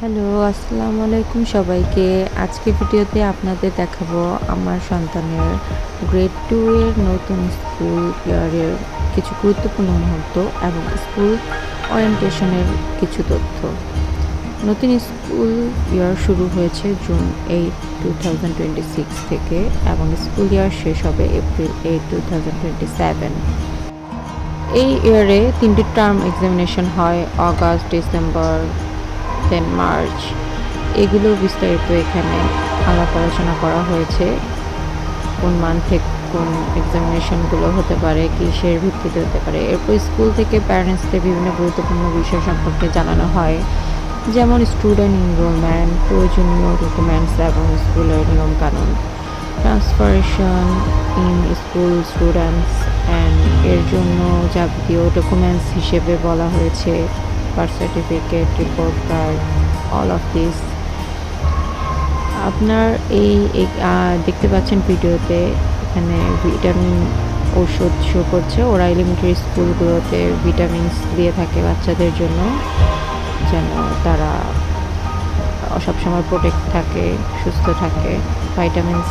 Hello, আসসালামু আলাইকুম সবাইকে। আজকে ভিডিওতে আপনাদের দেখাবো আমার সন্তানের গ্রেড 2 এর নতুন স্কুল ইয়ারের কিছু গুরুত্বপূর্ণ মুহূর্ত এবং স্কুল ওরিয়েন্টেশনের কিছু তথ্য। নতুন স্কুল ইয়ার শুরু হয়েছে জুন 8, 2026 থেকে এবং স্কুল ইয়ার শেষ হবে এপ্রিল 8, 2027। এই ইয়ারে 3টি টার্ম এক্সামিনেশন হয় অগাস্ট, ডিসেম্বর, দেন মার্চ। এগুলো বিস্তারিত এখানে আলাপ আলোচনা করা হয়েছে। কোন মান্থে কোন এক্সামিনেশনগুলো হতে পারে, কিসের ভিত্তিতে হতে পারে। এরপর স্কুল থেকে প্যারেন্টসদের বিভিন্ন গুরুত্বপূর্ণ বিষয় সম্পর্কে জানানো হয়, যেমন স্টুডেন্ট এনরোলমেন্ট, প্রয়োজনীয় ডকুমেন্টস এবং স্কুলের নিয়মকানুন, ট্রান্সফারেশন ইন স্কুল স্টুডেন্টস অ্যান্ড এর জন্য যাবতীয় ডকুমেন্টস হিসেবে বলা হয়েছে birth certificate, report card, all of this. আপনার এই দেখতে পাচ্ছেন ভিডিওতে এখানে ভিটামিন ওষুধ শো করছে। ওরা এলিমেন্টারি স্কুলগুলোতে ভিটামিনস দিয়ে থাকে বাচ্চাদের জন্য, যেন তারা সবসময় প্রোটেক্ট থাকে, সুস্থ থাকে, ভাইটামিনস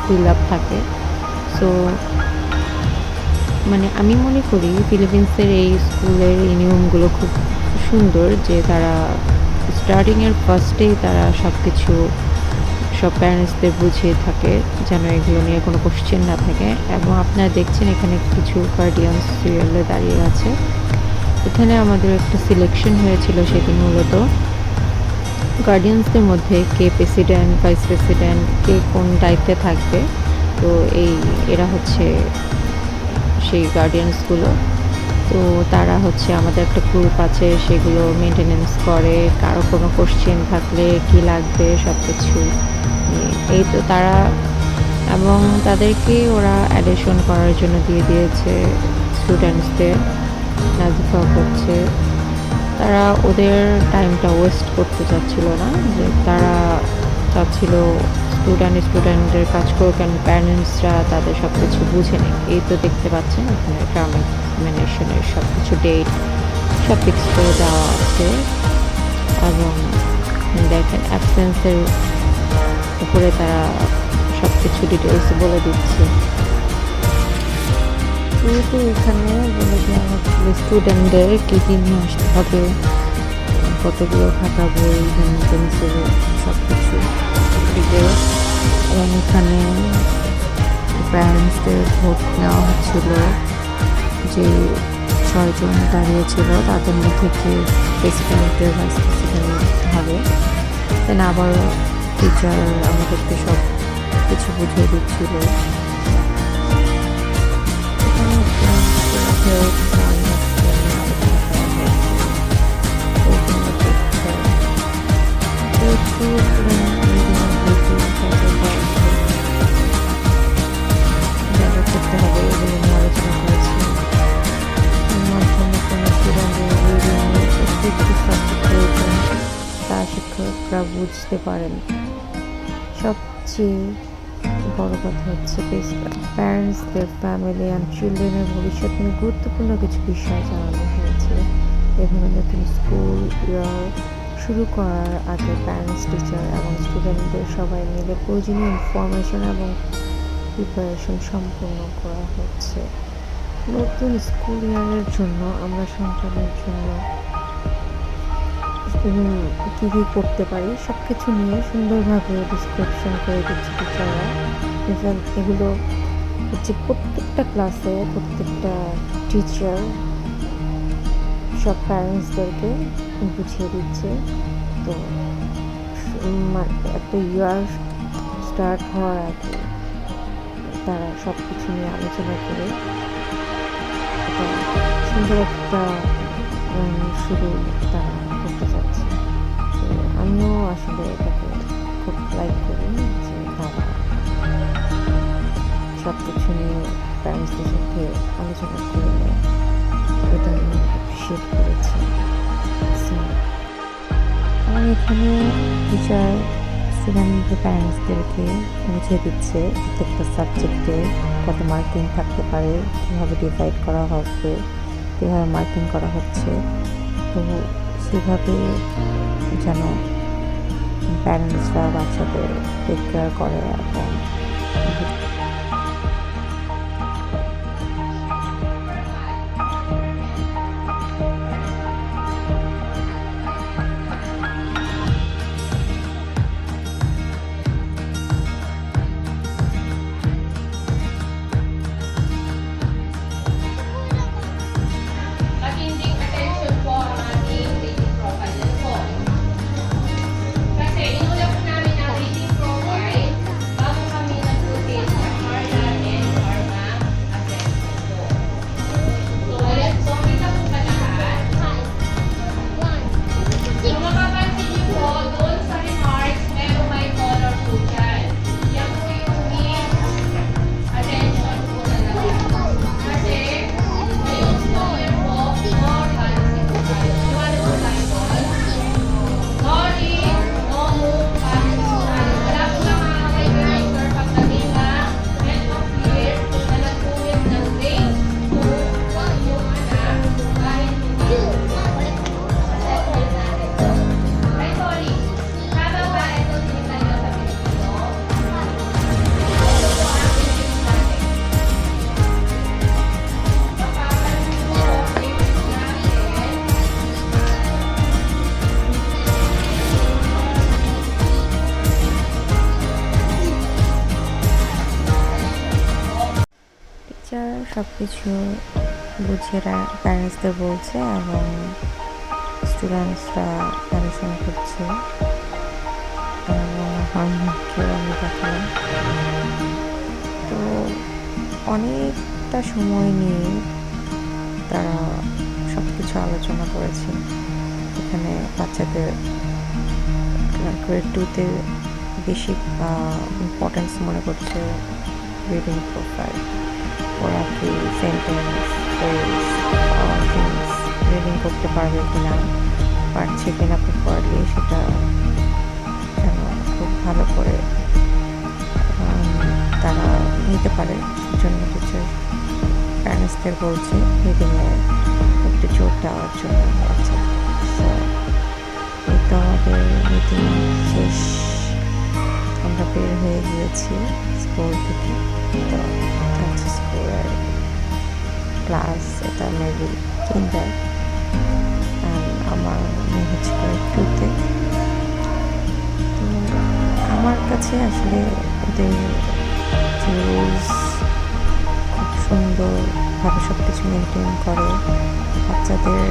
ফিল আপ থাকে। সো আমি মনে করি ফিলিপিন্সের এই স্কুলের এই নিয়মগুলো খুব সুন্দর, যে তারা স্টার্টিংয়ের ফার্স্টেই তারা সব প্যারেন্টসদের বুঝিয়ে থাকে, যেন এগুলো নিয়ে কোনো কোশ্চেন না থাকে। এবং আপনারা দেখছেন এখানে কিছু গার্ডিয়ানস সিরিয়ালে দাঁড়িয়ে আছে। এখানে আমাদের একটা সিলেকশন হয়েছিল সেদিন, মূলত গার্ডিয়ানসদের মধ্যে কে প্রেসিডেন্ট, ভাইস প্রেসিডেন্ট, কে কোন দায়িত্বে থাকবে। তো এরা হচ্ছে সেই গার্ডিয়ানসগুলো। তো তারা হচ্ছে আমাদের একটা গ্রুপ আছে, সেগুলো মেনটেনেন্স করে, কারো কোনো কোশ্চেন থাকলে কি লাগবে সব কিছু এই তো তারা, এবং তাদেরকে ওরা অ্যাডিশন করার জন্য দিয়ে দিয়েছে স্টুডেন্টসদের। নাজিফা করছে, তারা ওদের টাইমটা ওয়েস্ট করতে চাচ্ছিল না, যে তারা চাচ্ছিল স্টুডেন্টদের কাজ করুক, কেন প্যারেন্টসরা তাদের সব কিছু বুঝে নেয়। এই তো দেখতে পাচ্ছেন এখানে টার্ম এক্সামিনেশনের সব কিছু ডেট সব ফিক্স করে দেওয়া আছে, এবং দেখেন অ্যাবসেন্সের উপরে তারা সব কিছু ডিটেলস বলে দিচ্ছে। যেহেতু এখানে বলে দেওয়া হচ্ছিল স্টুডেন্টদের কী কী নিয়ে আসতে হবে, কতগুলো খাতা, বই, পেন্সিল, সব কিছু ডিটেলস। এবং এখানে প্যারেন্টসদের ভোট নেওয়া হচ্ছিল, যে 6 জন দাঁড়িয়েছিল তাদের মধ্যে কে প্রেসিডেন্টের ভাইস প্রেসিডেন্ট হবে। দেন আবার টিচার আমাদেরকে সব কিছু বুঝিয়ে দিচ্ছিল। তা শিক্ষকরা বুঝতে পারেন। সবচেয়ে বড় কথা হচ্ছে প্যারেন্টসদের ফ্যামিলি অ্যান্ড চিলড্রেনের ভবিষ্যৎ নিয়ে গুরুত্বপূর্ণ কিছু বিষয় জানানো হয়েছে। এখানে নতুন স্কুল ইয়ার শুরু করার আগে প্যারেন্টস, টিচার এবং স্টুডেন্টদের সবাই মিলে প্রয়োজনীয় ইনফরমেশন এবং প্রিপারেশন সম্পূর্ণ করা হচ্ছে। নতুন স্কুল ইয়ারের জন্য আমরা সন্তানের জন্য কী কী করতে পারি সব কিছু নিয়ে সুন্দরভাবে ডিসক্রিপশন করে দিচ্ছে টিচাররা। ইভেন এগুলো হচ্ছে প্রত্যেকটা ক্লাসে প্রত্যেকটা টিচার সব প্যারেন্টসদেরকে বুঝিয়ে দিচ্ছে। তো একটা ইয়ার স্টার্ট হওয়ার আগে তারা সব কিছু নিয়ে আলোচনা করে একটা সুন্দর একটা শুরু তারা করতে চাচ্ছে। তো আমিও আসলে এটাকে খুব লাইক করি, যে তারা সব কিছু নিয়ে প্যারেন্টসদের সাথে আলোচনা করে এটা আমি অ্যাপ্রিসিয়েট করেছি। এবং এখানে টিচার স্টুডেন্টদের প্যারেন্টসদেরকে বুঝিয়ে দিচ্ছে প্রত্যেকটা সাবজেক্টে কত মার্কিং থাকতে পারে, কীভাবে ডিভাইড করা হবে, কীভাবে মার্কিং করা হচ্ছে। তো সেভাবে যেন প্যারেন্টসরা বাচ্চাদের টেক কেয়ার করে এবং Matinding attention po ang ating reading profile. Ano po? Kasi inuna po namin ang reading profile bago kami nag-proceed sa Carla and Karma assessment po. So, let's go. Kita po ba lahat? Kung mapapansin niyo po, doon sa remarks, meron may color po dyan. Yan po yung need attention po talaga. Kasi, ngayong scholar po, more policy po tayo. Iwan po tayo doon. No read, no move, policy po tayo. Wala po lang makakay director pagdating na end of year na nag-uwit ng grade 2 yung anak kahit hindi assessment natin. Ay, sorry. Tama ba ito tinignan nyo sa Pilipino? Ito po ang English natin. Mapapansin mo English natin. Teacher সব কিছু বুঝিয়ে প্যারেন্টসদের বলছে এবং স্টুডেন্টসরা পড়াশোনা করছে এবং হোমওয়ার্ককেও আমি দেখালাম। তো অনেকটা সময় নিয়ে তারা সব কিছু আলোচনা করেছে। এখানে বাচ্চাদের গ্রেড 2-তে বেশি ইম্পর্টেন্স মনে করছে রিডিং প্রোফাইল। ওরা কি সেন্টেন্স ফ্রেজ থিংস রিডিং করতে পারবে কিনা, পারছে কিনা প্রপারলি, সেটা যেন খুব ভালো করে তারা নিতে পারে। সেজন্য টিচার প্যারেন্টসদের বলছে রিডিংয়ে একটু জোর দেওয়ার জন্য। আচ্ছা, সো এই তো আমাদের মিটিং শেষ, আমরা বের হয়ে গিয়েছি স্কুল থেকে। তো হচ্ছে স্কুলের ক্লাস, এটা মেবি কিন্ডার, আমার মেয়ে হচ্ছে গ্রেড 2-তে। তো আমার কাছে আসলে ওদের যে রুলস খুব সুন্দরভাবে সব কিছু মেনটেন করে। বাচ্চাদের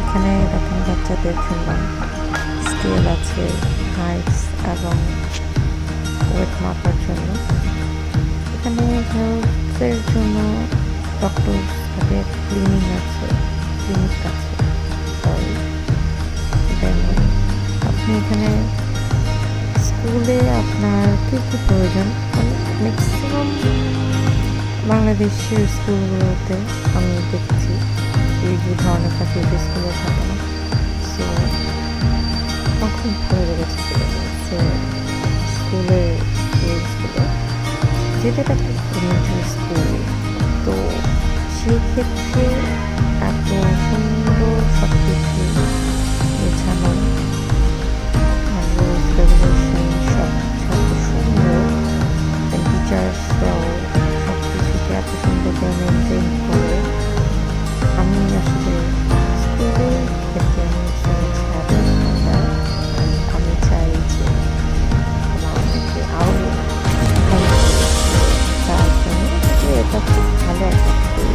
এখানে দেখেন বাচ্চাদের জন্য স্কেল আছে, হাইটস এবং ওয়েট মাপার জন্য। এখানে হেলথের জন্য ডক্টর সাথে ক্লিনিক আছে, সরি। দেন আপনি এখানে স্কুলে আপনার কী কী প্রয়োজন, মানে ম্যাক্সিমাম বাংলাদেশের স্কুলগুলোতে আমি দেখছি এই ধরনের ফ্যাসিলিটিস স্কুলে থাকে না। সো আমার খুব ভালো লেগেছে স্কুলে যেটা একটা এলিমেন্টারি স্কুল। তো সেই ক্ষেত্রে এত সুন্দর সব কিছু গোছানো, রুলস রেগুলেশন সব এত সুন্দর, টিচার্সরাও সব কিছুকে এত সুন্দর করে মেনটেন করে। আমি আসলে স্কুলের ক্ষেত্রে আমি চাই যে আমাদেরকে আরও তার জন্য এটা খুব ভালো একটা স্কুল।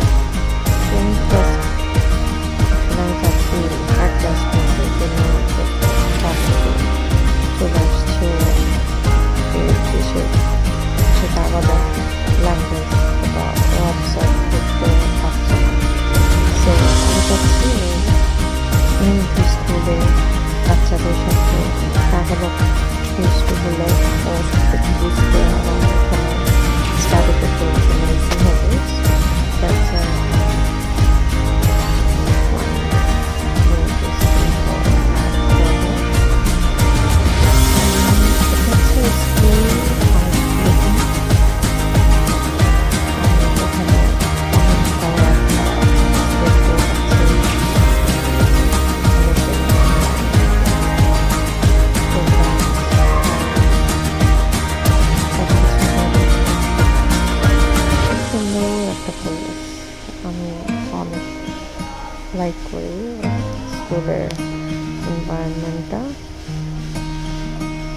এনভায়রনমেন্টটা,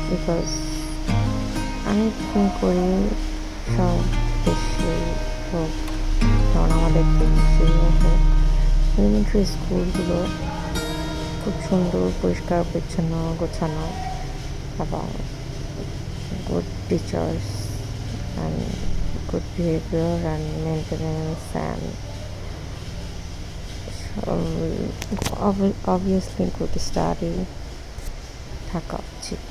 বিকজ আমি কুকিং করি সব দেশে হোক, যেমন আমাদের দেশে হোক, এলিমেন্টারি স্কুলগুলো খুব সুন্দর, পরিষ্কার পরিচ্ছন্ন, গোছানো, এবং good teachers and good behavior and maintenance and obviously good study থাকা উচিত।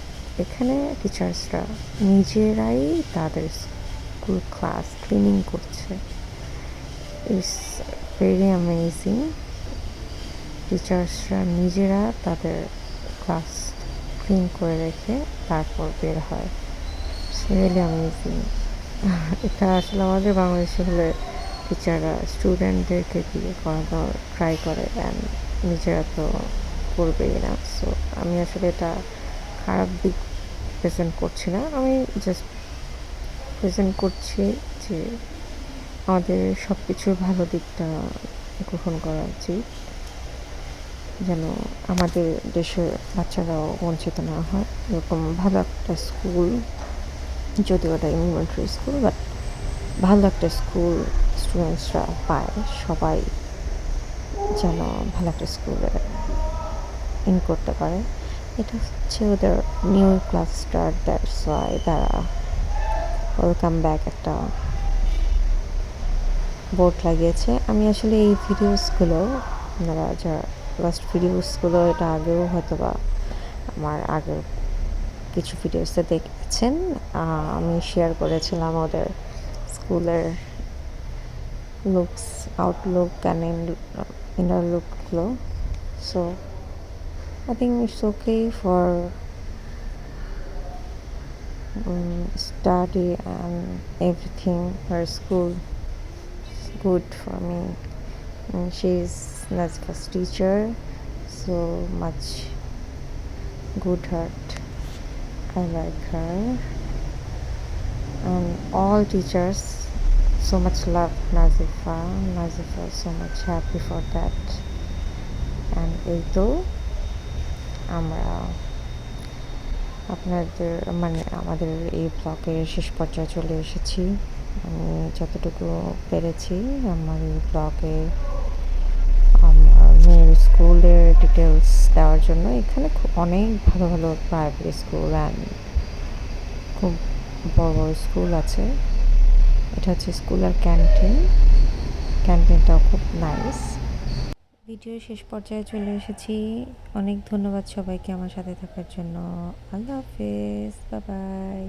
এখানে টিচার্সরা নিজেরাই তাদের স্কুল ক্লাস ক্লিনিং করছে, ইটস ভেরি অ্যামেজিং। টিচার্সরা নিজেরা তাদের ক্লাস ক্লিন করে রেখে তারপর বের হয়, ইটস রিয়েলি অ্যামেজিং। এটা আসলে আমাদের বাংলাদেশে হলে টিচাররা স্টুডেন্টদেরকে দিয়ে করানোর ট্রাই করে, অ্যান্ড নিজেরা তো করবেই না। সো আমি আসলে এটা খারাপ দিক প্রেজেন্ট করছি না, আমি জাস্ট প্রেজেন্ট করছি যে আমাদের সব কিছুর ভালো দিকটা গ্রহণ করা উচিত, যেন আমাদের দেশের বাচ্চারাও বঞ্চিত না হয়। এরকম ভালো একটা স্কুল, যদিও ওটা এলিমেন্টারি স্কুল, বাট ভালো একটা স্কুল স্টুডেন্টসরা পায়, সবাই যেন ভালো একটা স্কুলে ইন করতে পারে। এটা হচ্ছে ওদের new class start, that's why তারা ওয়েলকাম ব্যাক একটা বোর্ড লাগিয়েছে। আমি আসলে এই ভিডিওসগুলো, আপনারা যারা লাস্ট ভিডিওসগুলো এটা আগেও হয়তো বা আমার আগের কিছু ভিডিওসে দেখেছেন, আমি শেয়ার করেছিলাম ওদের স্কুলের লুকস, আউটলুক অ্যান্ড ইনার লুকগুলো। So I think it's okay for study and everything. Her school is good for me. And she's Nazifa's teacher, so much good heart. I like her. And all teachers so much love Nazifa. Nazifa is so much happy for that. And এই তো আমরা আপনাদের আমাদের এই ব্লগের শেষ পর্যায়ে চলে এসেছি। আমি যতটুকু পেরেছি আমার এই ব্লগে আমার মেয়ের স্কুলের ডিটেলস দেওয়ার জন্য। এখানে অনেক ভালো ভালো প্রাইভেট স্কুল অ্যান্ড খুব বড় বড় স্কুল আছে। এটা হচ্ছে স্কুলের ক্যান্টিনটাও খুব নাইস। ভিডিওর শেষ পর্যায়ে চলে এসেছি। অনেক ধন্যবাদ সবাইকে আমার সাথে থাকার জন্য। আল্লাহ হাফেজ, বাই বাই।